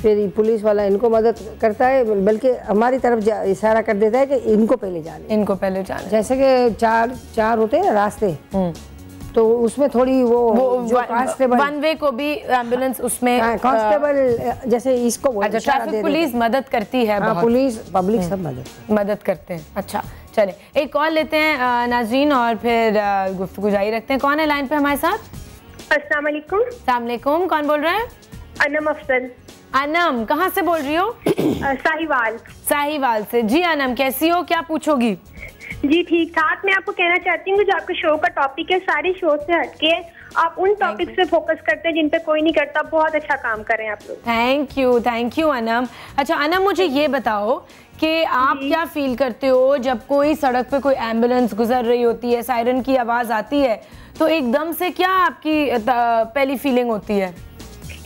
Speaker 3: फिर पुलिस वाला इनको मदद करता है, बल्कि हमारी तरफ इशारा कर देता है कि इनको पहले जाने, जैसे कि चार होते हैं ना रास्ते, तो उसमें थोड़ी वो जो कांस्टेबल,
Speaker 1: वन वे को भी एम्बुलेंस उसमें
Speaker 3: कांस्टेबल जैसे इसको
Speaker 1: ट्रैफिक पुलिस मदद करती है।
Speaker 3: पुलिस पब्लिक सब
Speaker 1: मदद करते हैं। अच्छा, चले एक कॉल लेते हैं नाज़रीन और फिर गुफ्तगू जारी रखते हैं। कौन है लाइन पे हमारे साथ?
Speaker 5: अस्सलाम वालेकुम।
Speaker 1: अस्सलाम वालेकुम, कौन बोल रहा है?
Speaker 5: अनम अफजल।
Speaker 1: अनम कहाँ से बोल रही हो?
Speaker 5: साहिवाल।
Speaker 1: साहिवाल से। जी अनम, कैसी हो, क्या पूछोगी?
Speaker 5: जी ठीक ठाक। मैं आपको कहना चाहती हूँ कि जो आपके शो का टॉपिक है सारी शो से हटके आप उन टॉपिक पे फोकस करते हैं जिन पे कोई नहीं करता। बहुत अच्छा काम कर रहे हैं आप लोग।
Speaker 1: Thank you Anam. अच्छा अनम, मुझे ये बताओ कि आप क्या फील करते हो जब कोई सड़क पे कोई एम्बुलेंस गुजर रही होती है, सायरन की आवाज आती है, तो एकदम से क्या आपकी पहली फीलिंग होती है?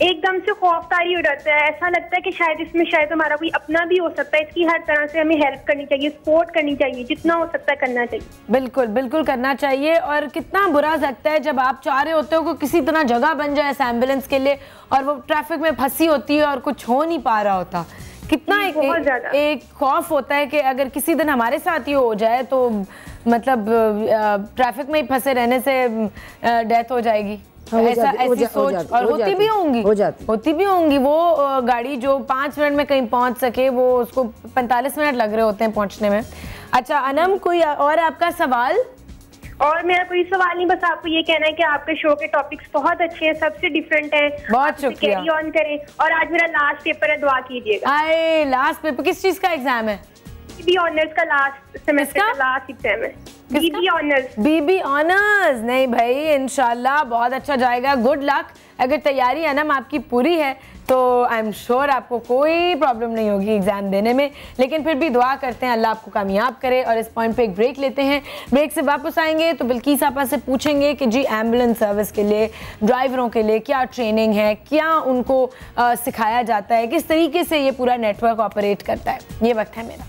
Speaker 5: एकदम से खौफतारी हो जाता है। ऐसा लगता है कि शायद इसमें शायद हमारा कोई अपना भी हो सकता है। इसकी हर तरह से हमें हेल्प करनी चाहिए, सपोर्ट करनी चाहिए, जितना हो सकता है करना चाहिए। बिल्कुल
Speaker 1: बिल्कुल करना चाहिए। और कितना बुरा लगता है जब आप चाह रहे होते हो कि किसी तरह जगह बन जाए इस एम्बुलेंस के लिए और वो ट्रैफिक में फंसी होती है और कुछ हो नहीं पा रहा होता। कितना एक खौफ होता है कि अगर किसी दिन हमारे साथ ही हो जाए तो मतलब ट्रैफिक में ही फंसे रहने से डेथ हो जाएगी। ऐसी सोच और होती भी होंगी। वो गाड़ी जो 5 मिनट में कहीं पहुंच सके वो उसको 45 मिनट लग रहे होते हैं पहुंचने में। अच्छा अनम, कोई और आपका सवाल?
Speaker 5: और मेरा कोई सवाल नहीं, बस आपको ये कहना है कि आपके शो के टॉपिक्स बहुत अच्छे हैं, सबसे डिफरेंट हैं।
Speaker 1: बहुत शुक्रिया।
Speaker 5: कैरी ऑन करें। और आज मेरा लास्ट पेपर है, दुआ कीजिएगा।
Speaker 1: लास्ट पेपर किस चीज का एग्जाम है?
Speaker 5: बीबी ऑनर्स का लास्ट सेमेस्टर का लास्ट एग्जाम है। बीबी ऑनर्स।
Speaker 1: बीबी ऑनर्स। नहीं भाई, इंशाल्लाह बहुत अच्छा जाएगा। Good luck. अगर तैयारी अनम आपकी पूरी है तो आई एम श्योर आपको कोई प्रॉब्लम नहीं होगी एग्जाम देने में। लेकिन फिर भी दुआ करते हैं अल्लाह आपको कामयाब करे। और इस पॉइंट पे एक ब्रेक लेते हैं। ब्रेक से वापस आएंगे तो बिल्किस आपा से पूछेंगे कि जी एम्बुलेंस सर्विस के लिए ड्राइवरों के लिए क्या ट्रेनिंग है, क्या उनको सिखाया जाता है, किस तरीके से ये पूरा नेटवर्क ऑपरेट करता है। ये वक्त है मेरा।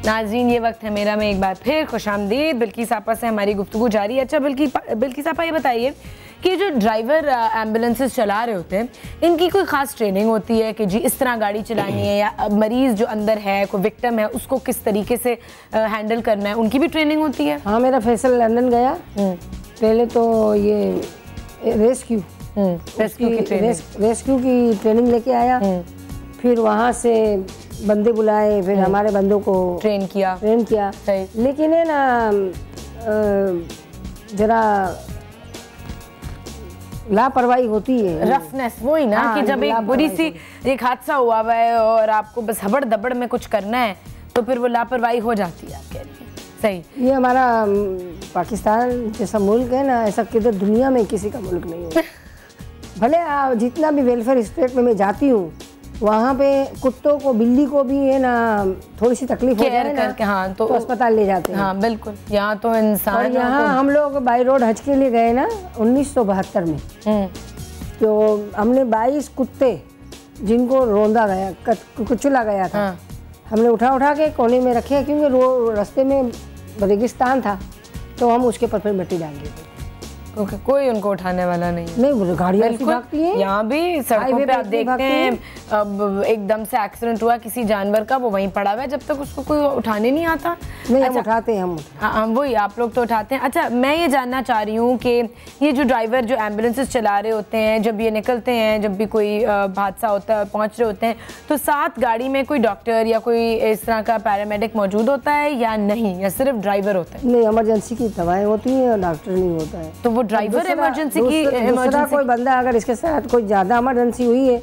Speaker 1: नाज़रीन, ये वक्त है मेरा में एक बार फिर खुशामदीद। बिल्किस आपा से हमारी गुफ्तगू जारी है। अच्छा बिल्किस आपा, ये बताइए कि जो ड्राइवर एम्बुलेंसेस चला रहे होते हैं इनकी कोई ख़ास ट्रेनिंग होती है कि जी इस तरह गाड़ी चलानी है, या मरीज़ जो अंदर है कोई विक्टिम है उसको किस तरीके से हैंडल करना है, उनकी भी ट्रेनिंग होती है?
Speaker 3: हाँ, मेरा फैसल लंदन गया। पहले तो ये रेस्क्यू की ट्रेनिंग लेके आया। फिर वहाँ से बंदे बुलाए, फिर हमारे बंदों को ट्रेन किया। लेकिन है ना जरा लापरवाही होती है,
Speaker 1: रफनेस, वही ना कि जब एक बुरी सी एक हादसा हुआ हुआ है और आपको बस हबड़ दबड़ में कुछ करना है तो फिर वो लापरवाही हो जाती है आपके लिए। सही।
Speaker 3: ये हमारा पाकिस्तान जैसा मुल्क है ना, ऐसा किधर दुनिया में किसी का मुल्क नहीं है। भले जितना भी वेलफेयर स्टेट में मैं जाती हूँ वहाँ पे कुत्तों को, बिल्ली को भी है ना थोड़ी सी तकलीफ हो जाए करके, हाँ, तो अस्पताल ले जाते हैं।
Speaker 1: हाँ बिल्कुल। यहाँ तो इंसान,
Speaker 3: और यहाँ हम लोग बाई रोड हज के लिए गए ना 1972 में, तो हमने 22 कुत्ते जिनको रोंदा गया, कुचला गया था, हमने उठा के कोने में रखे, क्योंकि रास्ते में रेगिस्तान था तो हम उसके ऊपर फिर मिट्टी डाल दिए।
Speaker 1: क्योंकि कोई उनको उठाने वाला नहीं
Speaker 3: गाड़ियाँ भागती हैं।
Speaker 1: यहाँ भी सड़कों पे आप देखते हैं, अब एकदम से एक्सीडेंट हुआ किसी जानवर का, वो वहीं पड़ा हुआ है, जब तक उसको कोई उठाने नहीं आता।
Speaker 3: नहीं, अच्छा, हम उठाते हैं,
Speaker 1: हम वही, आप लोग तो उठाते हैं। अच्छा, मैं ये जानना चाह रही हूँ कि ये जो ड्राइवर जो एम्बुलेंसेस चला रहे होते हैं, जब ये निकलते हैं, जब भी कोई हादसा होता है, पहुँच रहे होते हैं, तो साथ गाड़ी में कोई डॉक्टर या कोई इस तरह का पैरामेडिक मौजूद होता है या नहीं, या सिर्फ ड्राइवर होता है?
Speaker 3: नहीं, इमरजेंसी की दवाएं होती हैं और डॉक्टर नहीं होता है।
Speaker 1: तो वो ड्राइवर इमरजेंसी की
Speaker 3: कोई बंदा अगर इसके साथ कोई ज़्यादा इमरजेंसी हुई है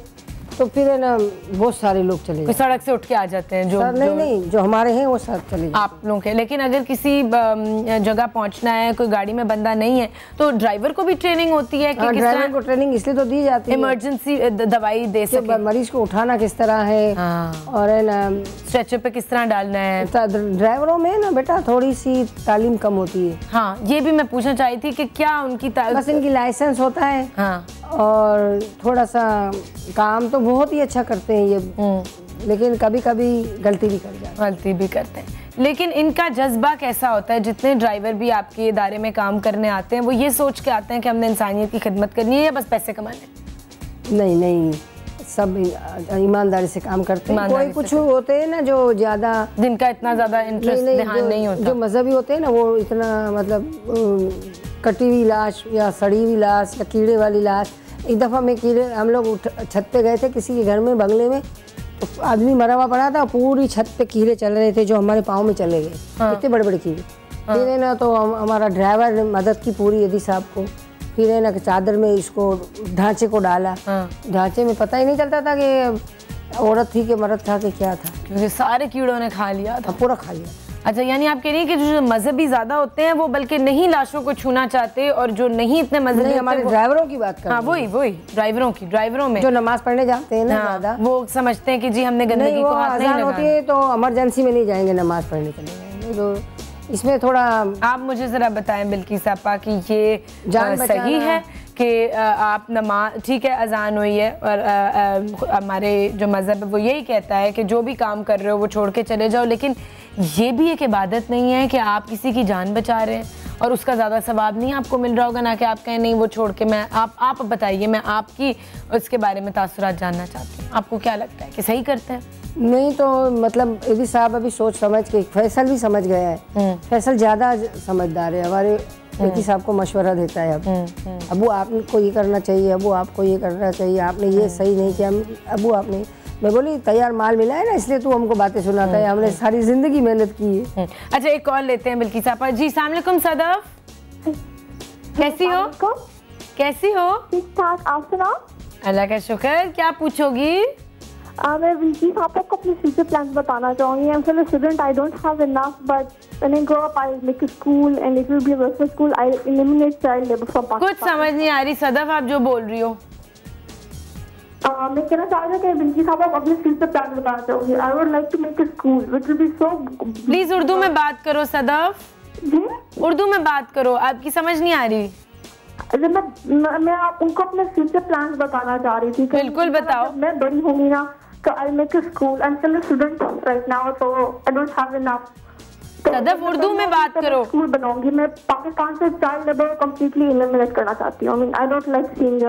Speaker 3: तो फिर है ना बहुत सारे लोग चले
Speaker 1: कोई
Speaker 3: जाते
Speaker 1: सड़क से उठ के आ जाते हैं जो
Speaker 3: हैं। नहीं, जो हमारे हैं वो सब चले जाते
Speaker 1: आप लोगों के। लेकिन अगर किसी जगह पहुंचना है, कोई गाड़ी में बंदा नहीं है, तो ड्राइवर को भी ट्रेनिंग होती है कि
Speaker 3: हैं।
Speaker 1: किस
Speaker 3: ड्राइवर
Speaker 1: तरह
Speaker 3: को ट्रेनिंग इसलिए तो दी जाती है
Speaker 1: इमरजेंसी दवाई दे
Speaker 3: कि
Speaker 1: सके,
Speaker 3: मरीज को उठाना किस तरह है
Speaker 1: हाँ।
Speaker 3: और है ना
Speaker 1: स्ट्रेचर पे किस तरह डालना है।
Speaker 3: ड्राइवरों में ना बेटा थोड़ी सी तालीम कम होती है।
Speaker 1: हाँ, ये भी मैं पूछना चाही थी कि क्या उनकी
Speaker 3: बस इनकी लाइसेंस होता है
Speaker 1: हाँ।
Speaker 3: और थोड़ा सा काम तो बहुत ही अच्छा करते हैं ये, लेकिन कभी कभी गलती भी कर जाते हैं।
Speaker 1: गलती भी करते हैं, लेकिन इनका जज्बा कैसा होता है? जितने ड्राइवर भी आपके इदारे में काम करने आते हैं वो ये सोच के आते हैं कि हमने इंसानियत की खिदमत करनी है या बस पैसे कमाने?
Speaker 3: नहीं, सब ईमानदारी से काम करते हैं। कोई कुछ होते हैं ना जो ज्यादा,
Speaker 1: जिनका इतना ज्यादा इंटरेस्ट ध्यान नहीं होता,
Speaker 3: जो मजहबी होते हैं ना वो इतना मतलब कटी हुई लाश या सड़ी हुई लाश या कीड़े वाली लाश। एक दफ़ा मैं कीड़े, हम लोग छत पे गए थे किसी के घर में, बंगले में, तो आदमी मरा हुआ पड़ा था, पूरी छत पे कीड़े चल रहे थे जो हमारे पाँव में चले गए। इतने बड़े बड़े कीड़े। फिर है ना तो हमारा ड्राइवर ने मदद की पूरी यदि साहब को। फिर है ना चादर में इसको ढांचे को डाला। ढांचे में पता ही नहीं चलता था कि औरत थी कि मर्द था कि क्या था,
Speaker 1: क्योंकि सारे कीड़ों ने खा लिया था।
Speaker 3: पूरा खा लिया।
Speaker 1: अच्छा, यानी आप कह रही हैं कि जो मजहबी ज्यादा होते हैं वो बल्कि नहीं लाशों को छूना चाहते, और जो नहीं इतने मजहबी
Speaker 3: नहीं, हमारे ड्राइवरों की बात कर।
Speaker 1: हाँ, वही ड्राइवरों में
Speaker 3: जो नमाज पढ़ने जाते हैं ना
Speaker 1: हाँ,
Speaker 3: ज्यादा,
Speaker 1: वो समझते हैं कि जी हमने गंदगी को हाथ नहीं लगाना।
Speaker 3: होती है तो इमरजेंसी में नहीं जाएंगे, नमाज पढ़ने चले जाएंगे। तो इसमें थोड़ा आप
Speaker 1: मुझे जरा बताएं बिल्किस आपा कि ये सही है कि आप नमाज, ठीक है अजान हुई है और हमारे जो मज़हब है वो यही कहता है कि जो भी काम कर रहे हो वो छोड़ के चले जाओ, लेकिन ये भी एक इबादत नहीं है कि आप किसी की जान बचा रहे हैं और उसका ज़्यादा सवाब नहीं आपको मिल रहा होगा, ना कि आप कहें नहीं वो छोड़ के मैं। आप बताइए, मैं आपकी उसके बारे में तासुरात जानना चाहती हूँ। आपको क्या लगता है कि सही करते हैं?
Speaker 3: नहीं तो मतलब यदि साहब अभी सोच समझ के, फैसल भी समझ गया है, फैसल ज़्यादा समझदार है, हमारे बेटी साहब को मशवरा देता है। अब अबू आपको ये करना चाहिए, अबू आपको ये करना चाहिए, आपने ये सही नहीं किया, अबू आपने। मैं बोली तैयार माल मिला है ना, इसलिए तू हमको बातें सुनाता है, हमने सारी जिंदगी मेहनत की है।
Speaker 1: अच्छा, एक कॉल लेते हैं बिल्किस आपा जी। अस्सलाम वालेकुम सदफ, कैसी हो? कैसी हो?
Speaker 5: ठीक ठाक, आप सुनाओ।
Speaker 1: अल्लाह का शुक्र। क्या पूछोगी?
Speaker 5: मैं बिल्किस आपको अपने फ्यूचर प्लान्स बताना चाहूँगी। I'm still a student. I don't have enough, but when I grow up, I'll make a school, and it will be a welfare school. I'll eliminate child labor from Pakistan.
Speaker 1: कुछ समझ नहीं आ रही सदफ, आप जो बोल रही हो।
Speaker 5: मैं कहना चाह रही हूँ कि बिल्किस आप अपने फ्यूचर प्लान बताना चाहूँगी। I would like to make a school, which will be so.
Speaker 1: Please Urdu में बात करो सदफ, उर्दू में बात करो, आपकी समझ नहीं आ रही।
Speaker 5: मैं उनको अपने फ्यूचर प्लान्स बताना चाह रही थी।
Speaker 1: बिल्कुल बताओ।
Speaker 5: मैं बड़ी होंगी ना तो I'll make a school. I'm still a student right now, so I don't have enough.
Speaker 1: Sadaf Urdu में बात करो।
Speaker 5: स्कूल बनाऊंगी। मैं पाकिस्तान से चाइल्ड लेबर कंप्लीटली एलिमिनेट करना चाहती हूँ। I mean, I don't like seeing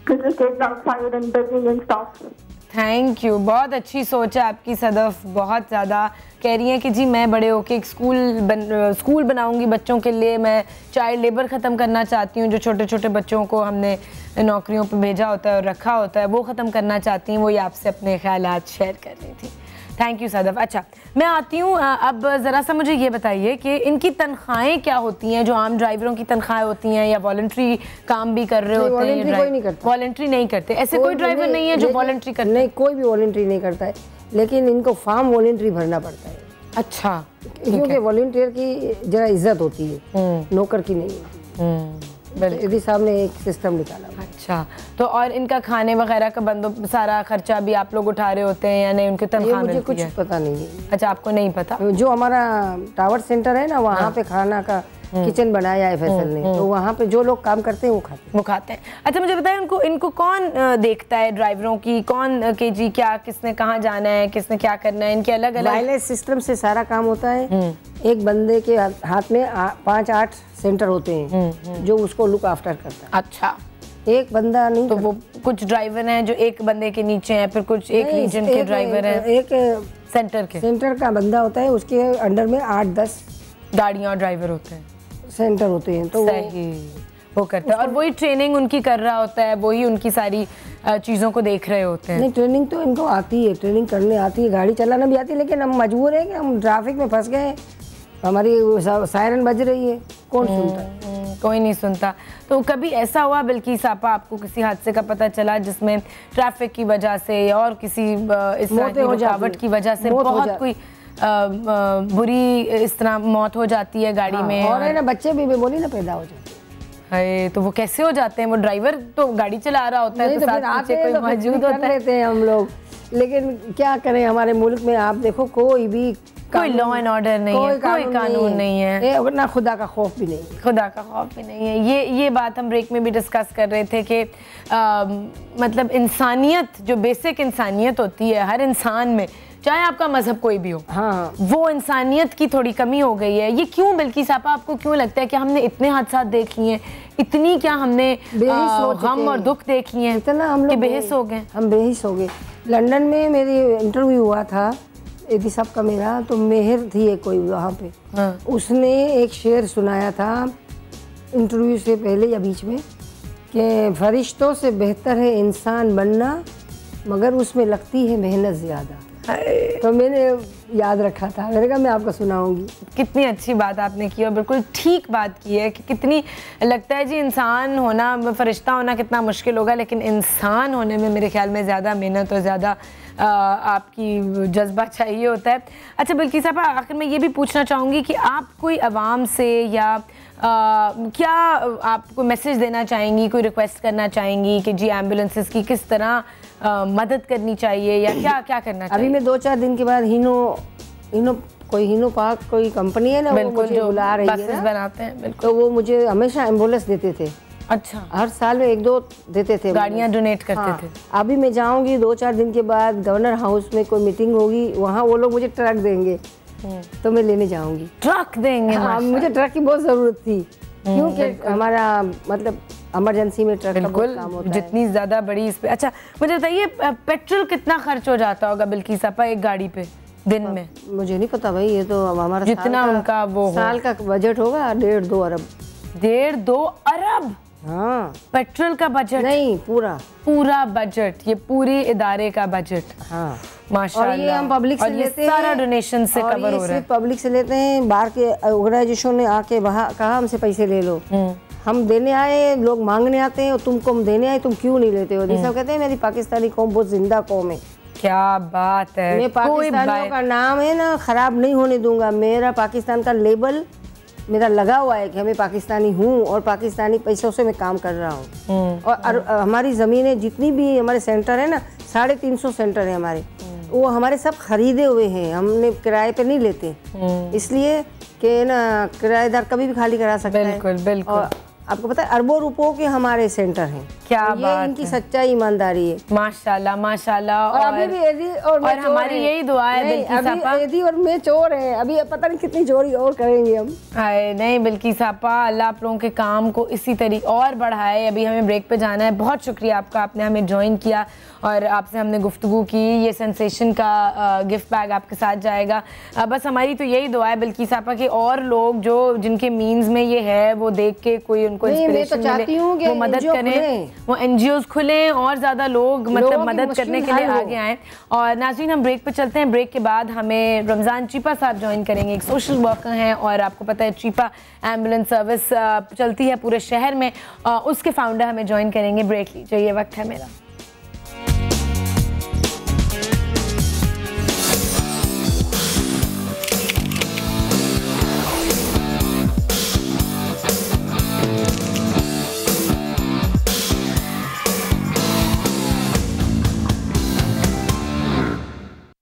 Speaker 5: little kids outside and begging and stuff.
Speaker 1: Thank you, बहुत अच्छी सोच है आपकी सदफ, बहुत ज़्यादा। कह रही हैं कि जी मैं बड़े होके एक स्कूल बनाऊंगी बच्चों के लिए, मैं चाइल्ड लेबर ख़त्म करना चाहती हूँ, जो छोटे छोटे बच्चों को हमने नौकरियों पे भेजा होता है और रखा होता है वो ख़त्म करना चाहती हैं। वो ये आपसे अपने ख्यालात शेयर कर रही थी। Thank you Sadaf. अच्छा, मैं आती हूँ अब ज़रा सा मुझे ये बताइए कि इनकी तनख्वाहें क्या होती हैं? जो आम ड्राइवरों की तनख्वाहें होती हैं या वॉलंटरी काम भी कर रहे होते हैं? वॉलंटरी नहीं करते। ऐसे कोई ड्राइवर नहीं है जो वॉलंटरी करता है?
Speaker 3: नहीं, कोई भी वॉलंटरी नहीं करता है, लेकिन इनको फार्म वॉलंटरी भरना पड़ता है।
Speaker 1: अच्छा,
Speaker 3: क्योंकि वॉलंटियर की जरा इज्जत होती है, नौकर की नहीं होती। यदि साहब ने एक सिस्टम निकाला।
Speaker 1: अच्छा, तो और इनका खाने वगैरह का बंदोबस्त, सारा खर्चा भी आप लोग उठा रहे होते हैं या नहीं? उनकी तनख्वाह
Speaker 3: मुझे कुछ पता नहीं है।
Speaker 1: अच्छा, आपको नहीं पता?
Speaker 3: जो हमारा टावर सेंटर है ना, वहाँ पे खाना का किचन बनाया है फैसल ने, तो वहाँ पे जो लोग काम करते हैं वो खाते हैं। अच्छा, मुझे बताएं इनको कौन देखता है? ड्राइवरों की कौन के जी क्या, किसने कहाँ जाना है, किसने क्या करना है? इनके अलग अलग वायरलेस सिस्टम से सारा काम होता है। एक बंदे के हाथ में 5-8 सेंटर होते हैं जो उसको लुक आफ्टर करता है।
Speaker 1: अच्छा,
Speaker 3: एक बंदा नहीं
Speaker 1: तो वो कुछ ड्राइवर हैं जो एक बंदे के नीचे हैं, फिर कुछ एक रीजन के ड्राइवर हैं,
Speaker 3: एक
Speaker 1: सेंटर
Speaker 3: का बंदा होता है, उसके अंडर में 8-10
Speaker 1: गाड़ियाँ और ड्राइवर होते हैं,
Speaker 3: सेंटर होते हैं। तो
Speaker 1: सही वो करते हैं और वही ट्रेनिंग उनकी कर रहा होता है, वही उनकी सारी चीज़ों को देख रहे होते हैं।
Speaker 3: नहीं, ट्रेनिंग तो इनको आती है, ट्रेनिंग करने आती है, गाड़ी चलाना भी आती है, लेकिन हम मजबूर हैं कि हम ट्रैफिक में फंस गए, हमारी सायरन बज रही है, कौन सुनता है?
Speaker 1: कोई नहीं सुनता। तो कभी ऐसा हुआ बिल्किस आपा आपको किसी हादसे का पता चला जिसमें ट्रैफिक की वजह से और किसी इस तरह की रुकावट की वजह से बहुत कोई बुरी इस तरह मौत हो जाती है गाड़ी में?
Speaker 3: और है ना, बच्चे भी बोली ना पैदा हो जाते
Speaker 1: हैं। तो वो कैसे हो जाते हैं? वो ड्राइवर तो गाड़ी चला रहा होता है, तो साथ पीछे कोई मौजूद होता है
Speaker 3: हम लोग, लेकिन क्या करें, हमारे मुल्क में आप देखो कोई लॉ एंड ऑर्डर नहीं है, कोई कानून नहीं है, ना खुदा का खौफ भी नहीं, खुदा का खौफ भी नहीं है। ये बात हम ब्रेक में भी डिस्कस कर रहे थे कि मतलब इंसानियत, जो बेसिक इंसानियत होती है हर इंसान में, चाहे आपका मजहब कोई भी हो, हाँ, वो इंसानियत की थोड़ी कमी हो गई है। ये क्यों बिल्किस आपा, आपको क्यों लगता है कि हमने इतने हादसा देख लिए हैं, इतनी क्या हमने गम और दुख देख लिए हैं, इतना हम लोग बेहिस हो गए? हम बेहिस हो गए। लंदन में मेरी इंटरव्यू हुआ था एदी साहब का मेरा, तो मेहर थी एक कोई वहाँ पे, हाँ। उसने एक शेर सुनाया था इंटरव्यू से पहले या बीच में कि फरिश्तों से बेहतर है इंसान बनना, मगर उसमें लगती है मेहनत ज़्यादा। तो मैंने याद रखा था, मैंने कहा मैं आपको सुनाऊंगी। कितनी अच्छी बात आपने की और बिल्कुल ठीक बात की है कि कितनी लगता है जी इंसान होना, फरिश्ता होना कितना मुश्किल होगा, लेकिन इंसान होने में मेरे ख्याल में ज़्यादा मेहनत और ज़्यादा आपकी जज्बा चाहिए होता है। अच्छा बिल्किस साहब, आखिर में ये भी पूछना चाहूँगी कि आप कोई आवाम से या क्या आप कोई मैसेज देना चाहेंगी, कोई रिक्वेस्ट करना चाहेंगी कि जी एम्बुलेंसेस की किस तरह मदद करनी चाहिए या क्या क्या करना चाहिए? अभी मैं 2-4 दिन के बाद हीनो पार्क कोई कंपनी है ना, वो मुझे बुला रही है ना, बनाते हैं बिल्कुल, तो वो मुझे हमेशा एम्बुलेंस देते थे। अच्छा, हर साल में 1-2 देते थे, गाड़ियाँ डोनेट करते थे। अभी मैं जाऊंगी 2-4 दिन के बाद, गवर्नर हाउस में कोई मीटिंग होगी, वहाँ वो लोग मुझे ट्रक देंगे, तो मैं लेने जाऊंगी। ट्रक देंगे? हाँ, मुझे ट्रक की बहुत ज़रूरत थी, क्योंकि हमारा मतलब इमरजेंसी में ट्रक का बहुत काम होता है, जितनी ज़्यादा बड़ी इस पे। अच्छा मुझे बताइए, पेट्रोल कितना खर्च हो जाता होगा बिल्किस आपा एक गाड़ी पे दिन में? मुझे नहीं पता भाई, ये तो हमारा जितना उनका वो साल का बजट होगा 1.5-2 अरब। 1.5-2 अरब? हाँ, पेट्रोल का बजट नहीं, पूरा बजट, ये पूरी इदारे का बजट। हाँ माशाल्लाह। और ये हम पब्लिक से लेते हैं, सारा डोनेशन से कवर हो रहा है, पब्लिक से लेते हैं। बाहर के ऑर्गेनाइजेशन ने आके कहा हमसे पैसे ले लो, हम देने आए, लोग मांगने आते हैं, और तुमको हम देने आए, तुम क्यों नहीं लेते हो? ये सब कहते हैं मेरी पाकिस्तानी कौम बहुत जिंदा कौम है। क्या बात है, मैं पाकिस्तानियों का नाम है ना खराब नहीं होने दूंगा। मेरा पाकिस्तान का लेबल मेरा लगा हुआ है कि मैं पाकिस्तानी हूँ और पाकिस्तानी पैसों से मैं काम कर रहा हूँ। और हमारी ज़मीनें जितनी भी हमारे सेंटर है ना, 350 सेंटर है हमारे, वो हमारे सब खरीदे हुए हैं, हमने किराए पे नहीं लेते, इसलिए कि ना किराएदार कभी भी खाली करा सकता है। बिल्कुल बिल्कुल। और आपको पता है अरबों रुपयों के हमारे सेंटर हैं। क्या बात है, इनकी सच्चाई ईमानदारी है। माशाल्लाह माशाल्लाह। और अभी भी एदी और हमारी यही दुआ है बिल्किस आपा, एदी और मैं चोर हैं, अभी पता नहीं कितनी चोरी और करेंगे हम। नहीं बिल्किस आपा, अल्लाह आप लोगों के काम को इसी तरीके और बढ़ाए। अभी हमें ब्रेक पे जाना है, बहुत शुक्रिया आपका, आपने हमें ज्वाइन किया और आपसे हमने गुफ्तगू की। ये सेंसेशन का गिफ्ट बैग आपके साथ जाएगा। बस हमारी तो यही दुआ है बिल्किस आपा कि और लोग जो जिनके मीन्स में ये है वो देख के कोई उनको इंस्पिरेशन मिले, वो मदद करें, वो एनजीओज खुलें और ज़्यादा लोग मतलब मदद करने के लिए आगे आएँ। और नाज़रीन हम ब्रेक पे चलते हैं, ब्रेक के बाद हमें रमज़ान चीपा साहब ज्वाइन करेंगे, एक सोशल वर्कर हैं और आपको पता है चीपा एम्बुलेंस सर्विस चलती है पूरे शहर में, उसके फाउंडर हमें ज्वाइन करेंगे। ब्रेक लीजिए, ये वक्त है मेरा।